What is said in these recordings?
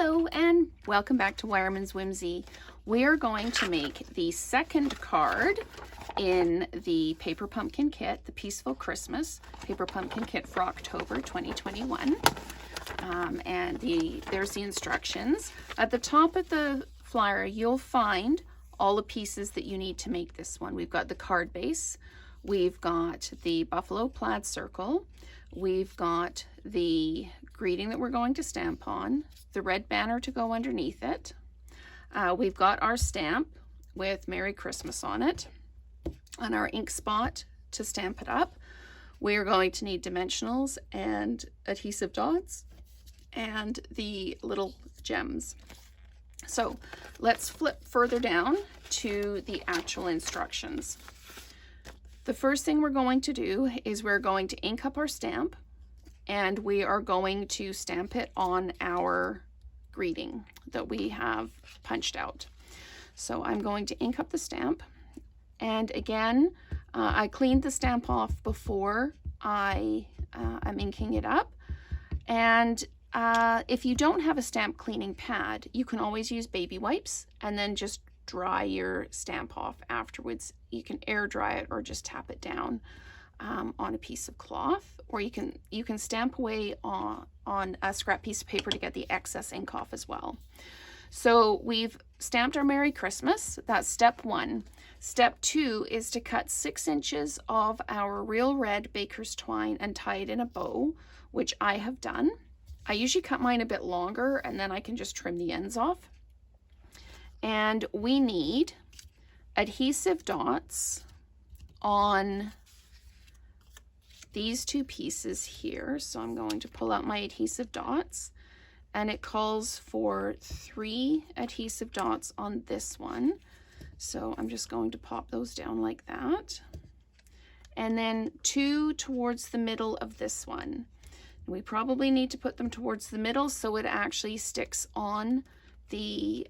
Hello and welcome back to Wireman's Whimsy. We're going to make the second card in the Paper Pumpkin Kit, the Peaceful Christmas Paper Pumpkin Kit for October 2021. There's the instructions. At the top of the flyer, you'll find all the pieces that you need to make this one. We've got the card base, we've got the buffalo plaid circle, we've got the greeting that we're going to stamp on, the red banner to go underneath it. We've got our stamp with Merry Christmas on it, and our ink spot to stamp it up. We're going to need dimensionals and adhesive dots and the little gems. So let's flip further down to the actual instructions. The first thing we're going to do is we're going to ink up our stamp, and we are going to stamp it on our greeting that we have punched out. So I'm going to ink up the stamp, and again, I cleaned the stamp off before I'm inking it up. And if you don't have a stamp cleaning pad, you can always use baby wipes and then just dry your stamp off afterwards. You can air dry it or just tap it down on a piece of cloth, or you can stamp away on a scrap piece of paper to get the excess ink off as well. So we've stamped our Merry Christmas. That's step one. Step two is to cut 6 inches of our real red baker's twine and tie it in a bow, which I have done. I usually cut mine a bit longer and then I can just trim the ends off. And we need adhesive dots on these two pieces here. So I'm going to pull out my adhesive dots, and it calls for 3 adhesive dots on this one. So I'm just going to pop those down like that. And then 2 towards the middle of this one. We probably need to put them towards the middle so it actually sticks on the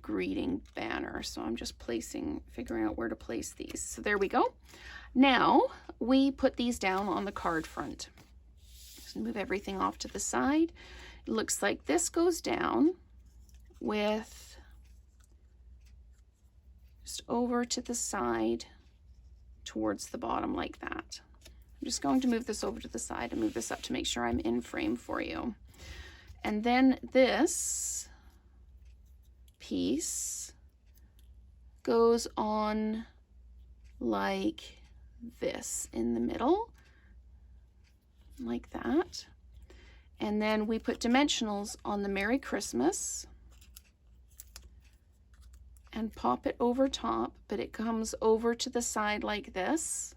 greeting banner. So I'm just figuring out where to place these. So there we go. Now we put these down on the card front. Just move everything off to the side. It looks like this goes down with just over to the side towards the bottom like that. I'm just going to move this over to the side and move this up to make sure I'm in frame for you. And then this piece goes on like this in the middle, like that. And then we put dimensionals on the Merry Christmas and pop it over top, but it comes over to the side like this.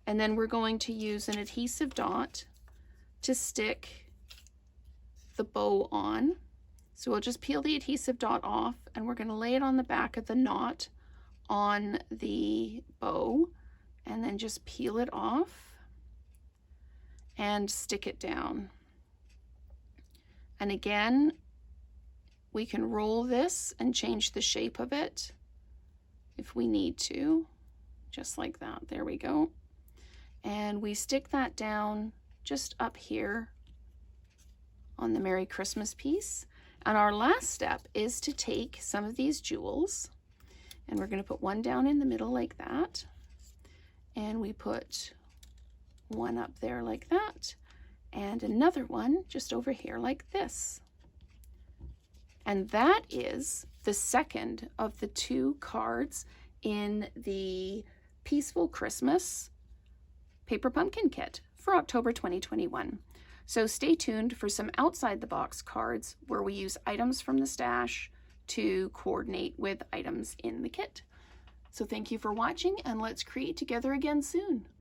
And then we're going to use an adhesive dot to stick the bow on. So we'll just peel the adhesive dot off, and we're going to lay it on the back of the knot on the bow, and then just peel it off and stick it down. And again, we can roll this and change the shape of it if we need to, just like that. There we go. And we stick that down just up here on the Merry Christmas piece. And our last step is to take some of these jewels, and we're going to put one down in the middle like that, and we put one up there like that, and another one just over here like this. And that is the second of the 2 cards in the Peaceful Christmas Paper Pumpkin Kit for October 2021. So stay tuned for some outside the box cards where we use items from the stash to coordinate with items in the kit. So thank you for watching, and let's create together again soon.